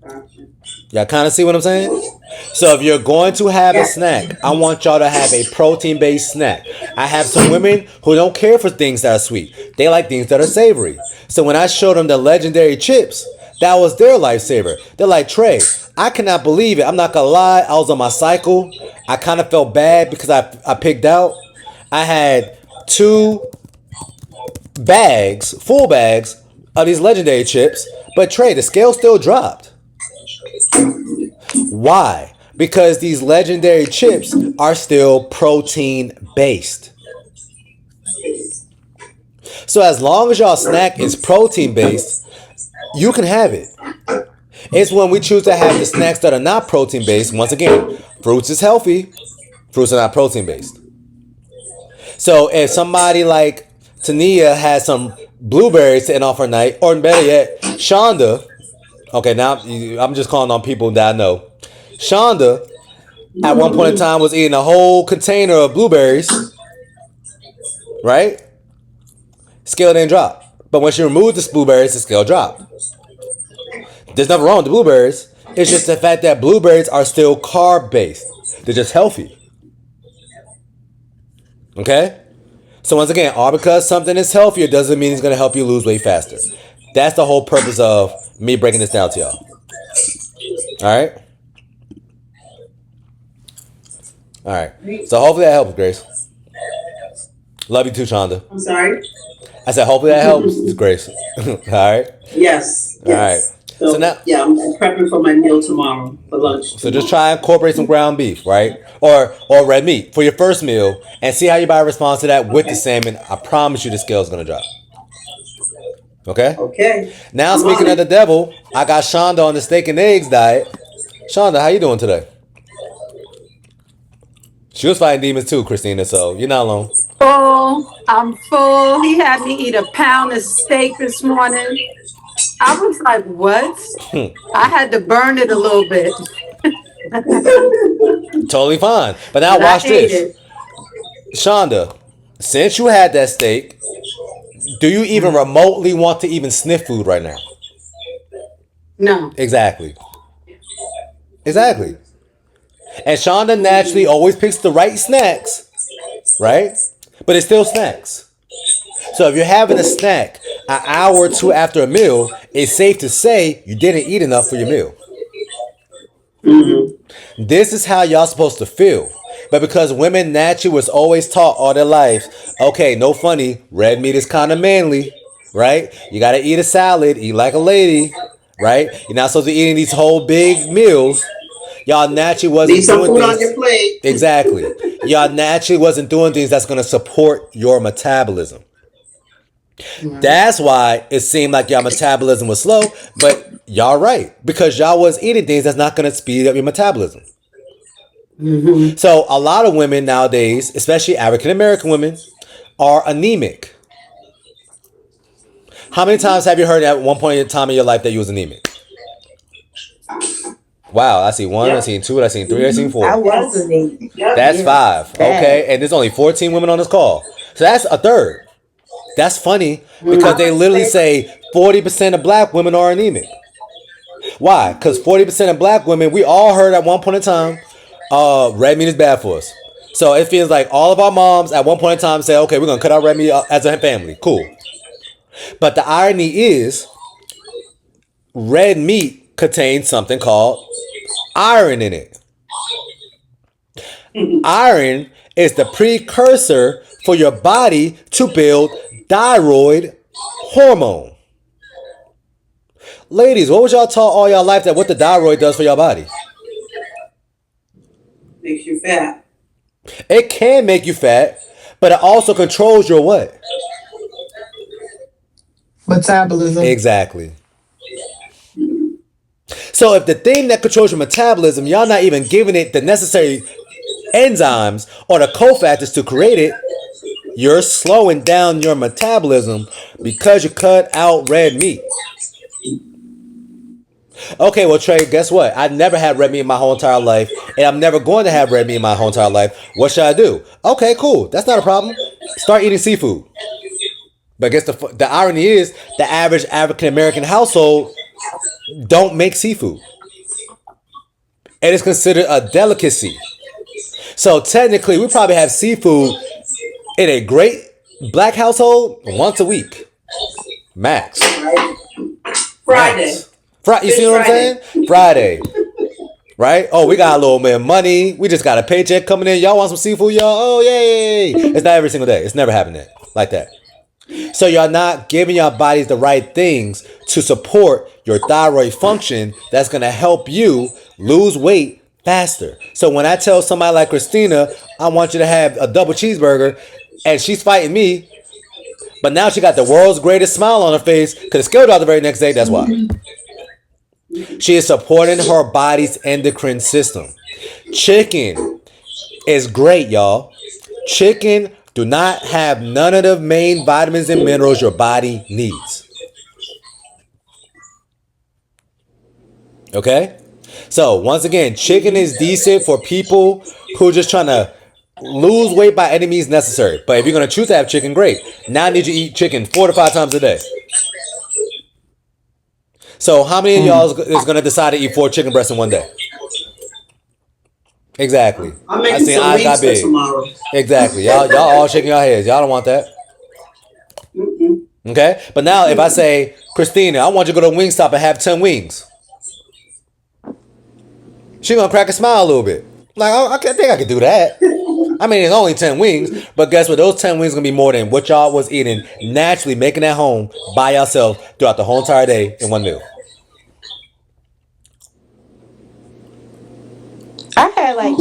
Gotcha. Y'all kind of see what I'm saying? So if you're going to have a snack, I want y'all to have a protein-based snack. I have some women who don't care for things that are sweet. They like things that are savory. So when I showed them the legendary chips, that was their lifesaver. They're like, Trey, I cannot believe it. I'm not gonna lie, I was on my cycle. I kind of felt bad because I picked out. I had 2 bags, full bags of these legendary chips, but Trey, the scale still dropped. Why? Because these legendary chips are still protein based. So as long as y'all snack is protein based, you can have it. It's when we choose to have the snacks that are not protein based. Once again, fruits is healthy. Fruits are not protein based. So if somebody like Tania has some blueberries sitting off her night, or better yet, Shonda. Okay, now I'm just calling on people that I know. Shonda, at one point in time, was eating a whole container of blueberries, right? Scale didn't drop. But when she removed the blueberries, the scale dropped. There's nothing wrong with the blueberries. It's just the fact that blueberries are still carb-based. They're just healthy. Okay? So once again, all because something is healthier doesn't mean it's going to help you lose weight faster. That's the whole purpose of me breaking this down to y'all. All right? All right. So hopefully that helps, Grace. Love you too, Shonda. I'm sorry? I said hopefully that helps, Grace. All right? Yes. All right. So now, yeah, I'm prepping for my meal tomorrow for lunch. so just try and incorporate some ground beef, right? Or red meat for your first meal, and see how your body responds to that with the salmon. I promise you the scale is going to drop. Okay? Okay. Now, speaking of the devil, I got Shonda on the steak and eggs diet. Shonda, how you doing today? She was fighting demons too, Christina, so you're not alone. Full. I'm full. He had me eat a pound of steak this morning. I was like, what? I had to burn it a little bit. Totally fine. But now But watch I ate this. it. Shonda, since you had that steak, do you even remotely want to even sniff food right now? No. Exactly. Exactly. And Shonda naturally always picks the right snacks, right? But it's still snacks. So if you're having a snack an hour or two after a meal, it's safe to say you didn't eat enough for your meal. This is how y'all supposed to feel. But because women naturally was always taught all their life, okay, no funny, red meat is kind of manly, right? You got to eat a salad, eat like a lady, right? You're not supposed to be eating these whole big meals. Y'all naturally wasn't Need some doing food things. on your plate. Exactly. Y'all naturally wasn't doing things that's going to support your metabolism. That's why it seemed like y'all metabolism was slow, but y'all right. Because y'all was eating things that's not going to speed up your metabolism. So a lot of women nowadays, especially African American women, are anemic. How many times have you heard at one point in time in your life that you was anemic? Wow, I see one, I seen two, I seen three, I seen I four. was anemic. That's Yeah. 5. Bad. Okay, and there's only 14 women on this call. So that's a third. That's funny because they literally say 40% of black women are anemic. Why? Because 40% of black women, we all heard at one point in time, red meat is bad for us. So it feels like all of our moms at one point in time say, okay, we're going to cut out red meat as a family. Cool. But the irony is, red meat contains something called iron in it. Iron is the precursor for your body to build thyroid hormone. Ladies, what was y'all taught all y'all life that what the thyroid does for your body? Makes you fat. It can make you fat, but it also controls your what? Metabolism. Exactly. So if the thing that controls your metabolism, y'all not even giving it the necessary enzymes or the cofactors to create it, you're slowing down your metabolism because you cut out red meat. Okay, well, Trey, guess what? I never had red meat in my whole entire life, and I'm never going to have red meat in my whole entire life. What should I do? Okay, cool. That's not a problem. Start eating seafood. But I guess the irony is the average African American household don't make seafood. It is considered a delicacy. So technically, we probably have seafood in a great black household once a week, max. Right? Friday. Max. You see Fish what I'm Friday. saying? Friday. Right? Oh, we got a little bit of money. We just got a paycheck coming in. Y'all want some seafood, y'all? Oh, yay. It's not every single day. It's never happening like that. So y'all not giving your bodies the right things to support your thyroid function that's going to help you lose weight faster. So when I tell somebody like Christina, I want you to have a double cheeseburger, and she's fighting me, but now she got the world's greatest smile on her face because it scaled out the very next day. That's why. She is supporting her body's endocrine system. Chicken is great, y'all. Chicken do not have none of the main vitamins and minerals your body needs. Okay? So, once again, chicken is decent for people who are just trying to lose weight by any means necessary. But if you're going to choose to have chicken, great. Now I need you to eat chicken 4 to 5 times a day. So, how many of y'all is going to decide to eat 4 chicken breasts in one day? Exactly. I'm making some eyes got wings for big. tomorrow. Exactly. Y'all all shaking your heads. Y'all don't want that. Okay? But now if I say, Christina, I want you to go to Wingstop and have 10 wings. She gonna crack a smile a little bit. Like, I think I could do that. I mean, it's only 10 wings, but guess what? Those 10 wings gonna be more than what y'all was eating naturally, making at home by yourself throughout the whole entire day in one meal. I had like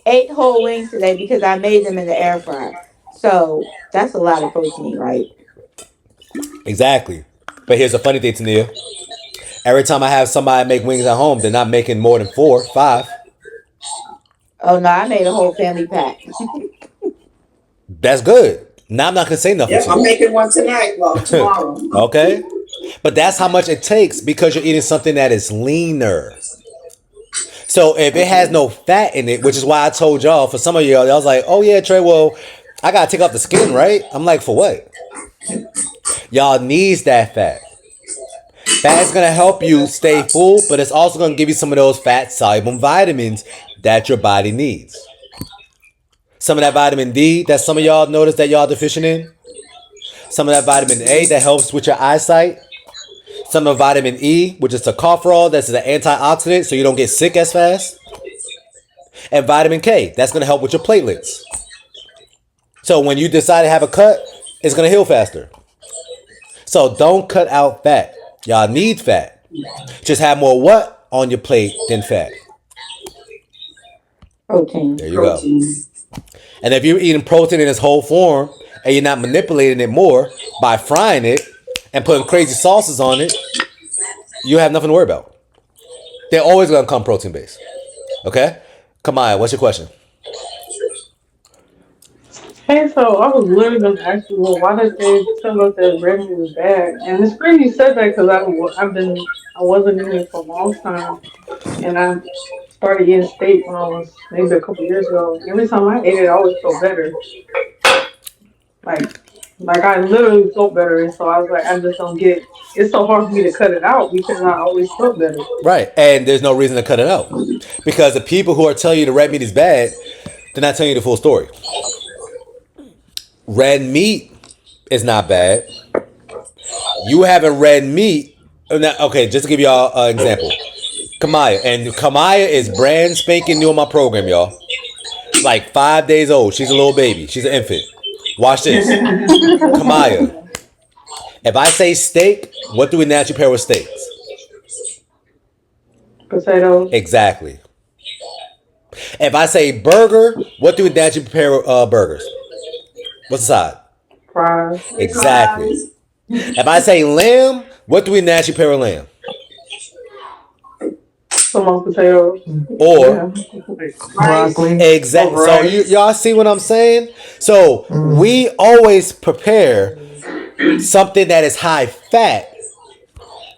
eight whole wings today because I made them in the air fryer. So that's a lot of protein, right? Exactly. But here's the funny thing, Tania. Every time I have somebody make wings at home, they're not making more than 4, 5. Oh no, I made a whole family pack. That's good. Now I'm not gonna say nothing Yep, to I'm you. making one tonight. Well, tomorrow. Okay? But that's how much it takes because you're eating something that is leaner. So if it has no fat in it, which is why I told y'all, for some of y'all, I was like, oh yeah, Trey, well, I gotta take off the skin, right? I'm like, for what? Y'all needs that fat. Fat is gonna help you stay full, but it's also gonna give you some of those fat soluble vitamins that your body needs. Some of that vitamin D that some of y'all notice that y'all deficient in. Some of that vitamin A that helps with your eyesight. Some of vitamin E, which is tocopherol, that's an antioxidant, so you don't get sick as fast. And vitamin K, that's gonna help with your platelets. So when you decide to have a cut, it's gonna heal faster. So don't cut out fat. Y'all need fat. Just have more what on your plate than fat. Protein. There you go. And if you're eating protein in its whole form and you're not manipulating it more by frying it and putting crazy sauces on it, you have nothing to worry about. They're always gonna come protein based. Okay? Kamaya, what's your question? Hey, so I was literally going to ask you, well, why did they tell us that red meat was bad? And it's crazy you said that because I wasn't eating it for a long time, and I started eating steak when I was maybe a couple years ago. Every time I ate it, I always felt better. Like, like I literally felt better, and so I was like, I just don't get. It's so hard for me to cut it out because I always felt better. Right. And there's no reason to cut it out. Because the people who are telling you the red meat is bad, they're not telling you the full story. Red meat is not bad. You having red meat. Okay, just to give y'all an example. Kamaya. And Kamaya is brand spanking new on my program, y'all. Like 5 days old. She's a little baby. She's an infant. Watch this. Kamaya. If I say steak, what do we naturally pair with steaks? Potatoes, Exactly. If I say burger, what do we naturally pair with burgers? What's the side? fries, Exactly. If I say lamb, what do we naturally pair with lamb? smoked potatoes, Or yeah, Broccoli. exactly. So y'all see what I'm saying? So we always prepare something that is high fat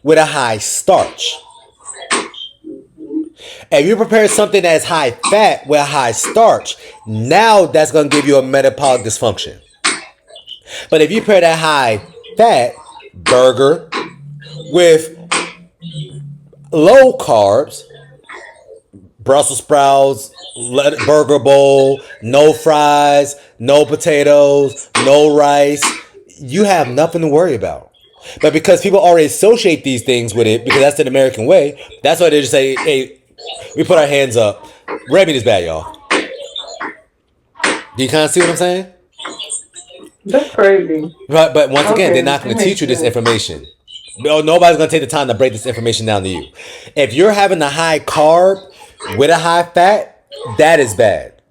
with a high starch. If you prepare something that's high fat with high starch, now that's going to give you a metabolic dysfunction. But if you prepare that high fat burger with low carbs, Brussels sprouts, burger bowl, no fries, no potatoes, no rice, you have nothing to worry about. But because people already associate these things with it, because that's the American way, that's why they just say, hey, we put our hands up. Red meat is bad, y'all. Do you kind of see what I'm saying? That's crazy. But once again, they're Okay, not that going to teach makes you this sense. information. No, nobody's going to take the time to break this information down to you. If you're having a high carb with a high fat, that is bad.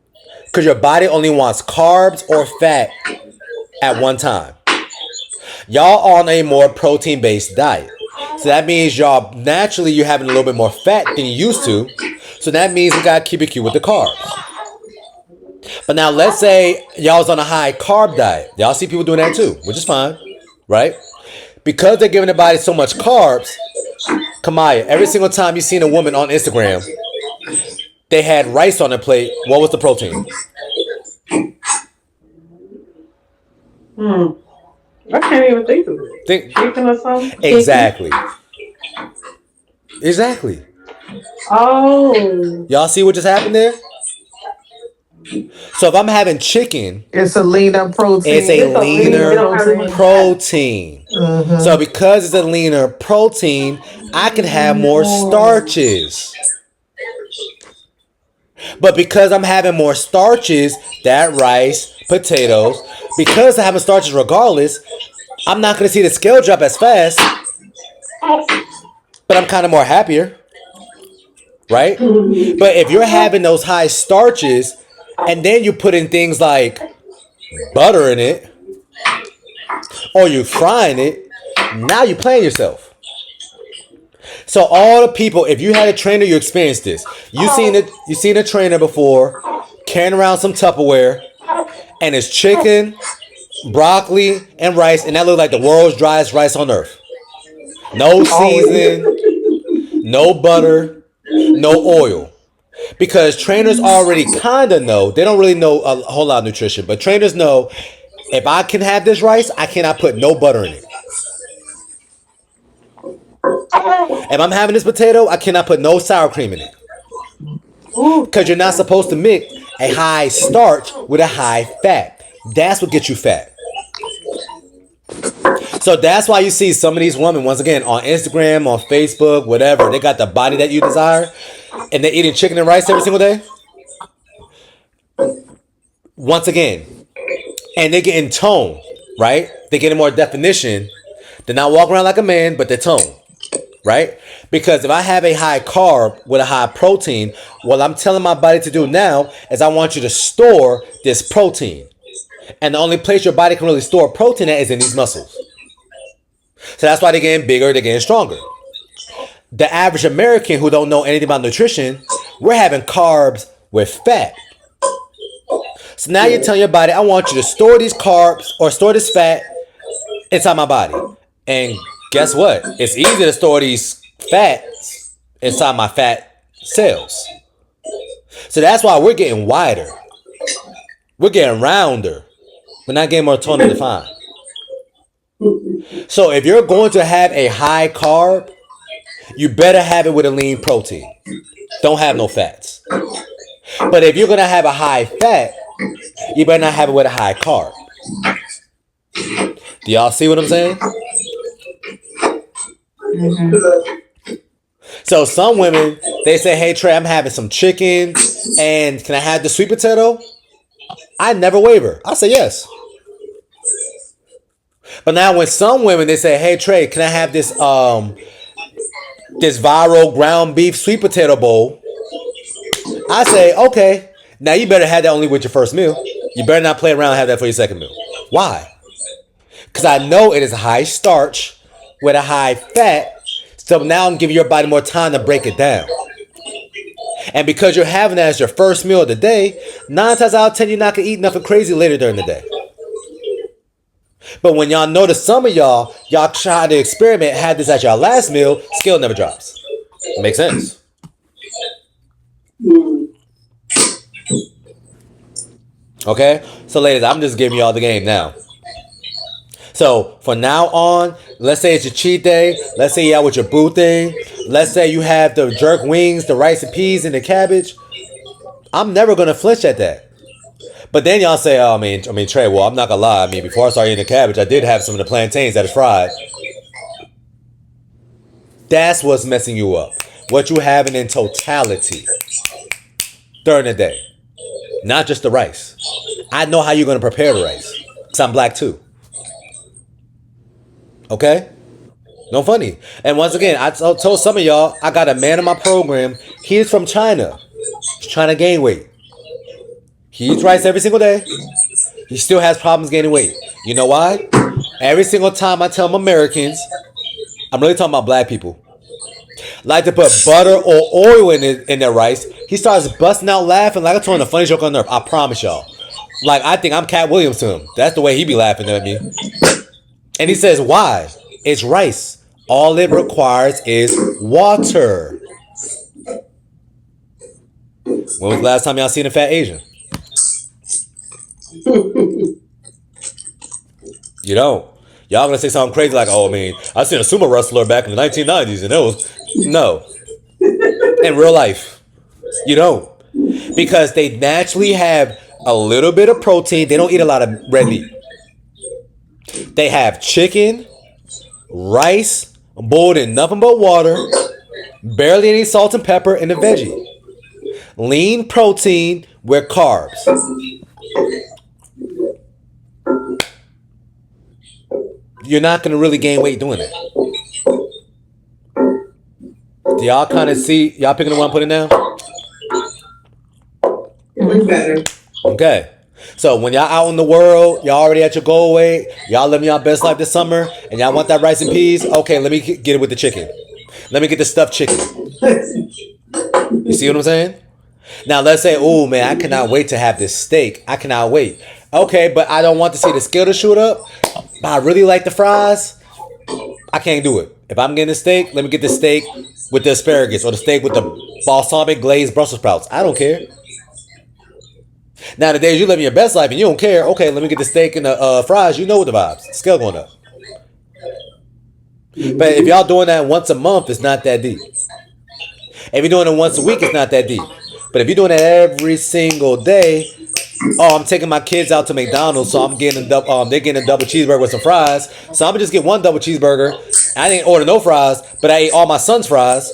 Because your body only wants carbs or fat at one time. Y'all on a more protein-based diet. So that means y'all naturally you're having a little bit more fat than you used to. So that means we got to keep it cute with the carbs. But now let's say y'all was on a high carb diet. Y'all see people doing that too, which is fine, right? Because they're giving their body so much carbs, Kamaya, every single time you seen a woman on Instagram, they had rice on their plate. What was the protein? I can't even think of it. Think Chicken or something? exactly. Exactly. Oh. Y'all see what just happened there? So if I'm having chicken, It's a leaner it's a protein. It's a lean, it leaner don't have as much fat. protein. So because it's a leaner protein, I can have more starches. But because I'm having more starches, that rice, potatoes, because I'm having starches regardless, I'm not going to see the scale drop as fast, but I'm kind of more happier, right? But if you're having those high starches and then you put in things like butter in it or you frying it, now you're playing yourself. So all the people, if you had a trainer, you experienced this. You seen a trainer before carrying around some Tupperware and it's chicken, broccoli, and rice, and that looked like the world's driest rice on earth. No Always. seasoning, no butter, no oil. Because trainers already kind of know, they don't really know a whole lot of nutrition, but trainers know if I can have this rice, I cannot put no butter in it. If I'm having this potato, I cannot put no sour cream in it. Because you're not supposed to mix a high starch with a high fat. That's what gets you fat. So that's why you see some of these women, once again, on Instagram, on Facebook, whatever, they got the body that you desire, and they're eating chicken and rice every single day. Once again, and they're getting tone, right? They're getting more definition. They're not walking around like a man, but they're tone, right? Because if I have a high carb with a high protein, what I'm telling my body to do now is I want you to store this protein. And the only place your body can really store protein at is in these muscles. So that's why they're getting bigger, they're getting stronger. The average American who don't know anything about nutrition, we're having carbs with fat. So now you're telling your body, I want you to store these carbs or store this fat inside my body. And guess what? It's easy to store these fats inside my fat cells. So that's why we're getting wider. We're getting rounder. We're not getting more tone and defined. So if you're going to have a high carb, you better have it with a lean protein. Don't have no fats. But if you're going to have a high fat, you better not have it with a high carb. Do y'all see what I'm saying? So some women, they say, hey Trey, I'm having some chicken and can I have the sweet potato? I never waver. I say yes. But now when some women, they say, hey Trey, can I have this this viral ground beef sweet potato bowl? I say, okay. Now you better have that only with your first meal. You better not play around and have that for your second meal. Why? Because I know it is high starch with a high fat. So now I'm giving your body more time to break it down. And because you're having that as your first meal of the day, 9 times out of 10, you're not going to eat nothing crazy later during the day. But when y'all notice some of y'all try to experiment, have this at your last meal, scale never drops. Makes sense. Mm. Okay? So, ladies, I'm just giving y'all the game now. So, from now on, let's say it's your cheat day. Let's say you're out with your boo thing. Let's say you have the jerk wings, the rice and peas, and the cabbage. I'm never going to flinch at that. But then y'all say, oh, I mean, Trey, well, I'm not going to lie. I mean, before I started eating the cabbage, I did have some of the plantains that is fried. That's what's messing you up. What you having in totality during the day. Not just the rice. I know how you're going to prepare the rice. Because I'm black too. Okay? No funny. And once again, I told some of y'all, I got a man in my program. He's from China. He's trying to gain weight. He eats rice every single day. He still has problems gaining weight. You know why? Every single time I tell Americans, I'm really talking about black people, like to put butter or oil in their rice, he starts busting out laughing like I'm telling a funny joke on earth. I promise y'all. Like, I think I'm Cat Williams to him. That's the way he be laughing at me. And he says, why? It's rice. All it requires is water. When was the last time y'all seen a fat Asian? You don't. Y'all gonna say something crazy like, oh, I mean, I seen a sumo wrestler back in the 1990s and it was... No. In real life. You don't. Because they naturally have a little bit of protein. They don't eat a lot of red meat. They have chicken, rice, boiled in nothing but water, barely any salt and pepper, and a veggie. Lean protein with carbs. You're not going to really gain weight doing it. Do y'all kind of see? Y'all picking up what I'm putting down? We're better. Okay. So when y'all out in the world, y'all already at your goal weight, y'all living y'all best life this summer, and y'all want that rice and peas, okay, let me get it with the chicken. Let me get the stuffed chicken. You see what I'm saying? Now let's say, oh man, I cannot wait to have this steak. I cannot wait. Okay, but I don't want to see the scale to shoot up. But I really like the fries. I can't do it. If I'm getting a steak, let me get the steak with the asparagus or the steak with the balsamic glazed Brussels sprouts. I don't care. Now the days you living your best life and you don't care, okay, let me get the steak and the fries. You know what the vibes. Scale going up. But if y'all doing that once a month, it's not that deep. If you're doing it once a week, it's not that deep. But if you're doing it every single day, oh, I'm taking my kids out to McDonald's, so I'm getting they're getting a double cheeseburger with some fries. So I'm gonna just get one double cheeseburger. I didn't order no fries, but I ate all my son's fries.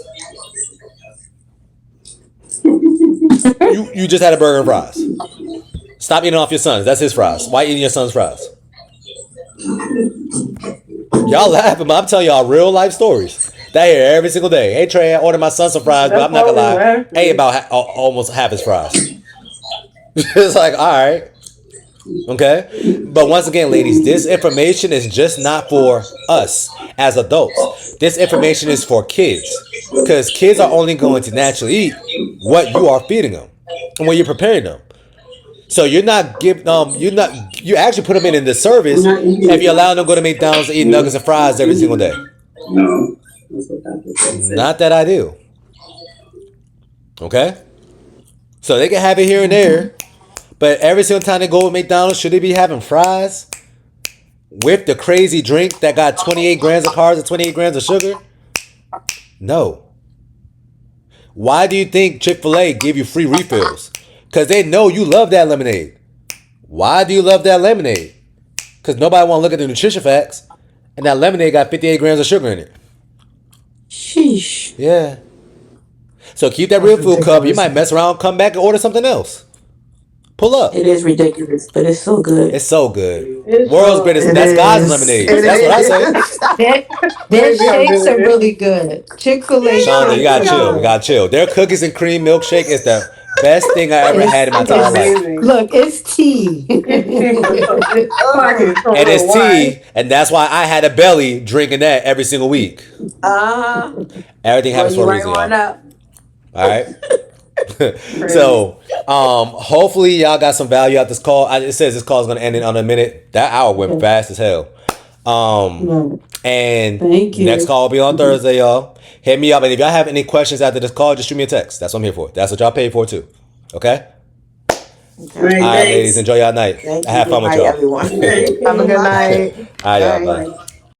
You just had a burger and fries. Stop eating off your son's. That's his fries. Why eating your son's fries? Y'all laughing, but I'm telling y'all real life stories. That here every single day. Hey Trey, I ordered my son some fries, but I'm not gonna lie. I ate about almost half his fries. It's like, all right. Okay? But once again, ladies, this information is just not for us as adults. This information is for kids. Because kids are only going to naturally eat what you are feeding them and what you're preparing them. So you're not giving you actually put them in the service if you allow them to go to McDonald's and eat nuggets and fries every single day. No. Not that ideal. Okay? So they can have it here and there. But every single time they go to McDonald's, should they be having fries with the crazy drink that got 28 grams of carbs and 28 grams of sugar? No. Why do you think Chick-fil-A give you free refills? Because they know you love that lemonade. Why do you love that lemonade? Because nobody want to look at the nutrition facts. And that lemonade got 58 grams of sugar in it. Sheesh. Yeah. So keep that real food cup. You might mess around, come back and order something else. Pull up. It is ridiculous, but it's so good. It's so good. It's World's so- greatest. It That's is. God's lemonade. It That's what I is. say. Their shakes are really good. Chick-fil-A. Shonda, you gotta shakes are chill. good. You gotta chill. Their cookies and cream milkshake is the best thing I ever had in my It's entire life. amazing. Look, it's tea. And it's tea, and that's why I had a belly drinking that everything single week. Everything happens for a reason, y'all. up. All right. So, hopefully y'all got some value out this call. It says this call is gonna end in under a minute. That hour went fast as hell. And Thank you. next call will be on Thursday, y'all. Hit me up. And if y'all have any questions after this call, just shoot me a text. That's what I'm here for. That's what y'all paid for too. Okay? Okay. All right, All right, thanks. ladies. Enjoy y'all night. Thank I you. have Good fun with night, y'all. everyone. Have a good night. All right, y'all. Bye. Bye.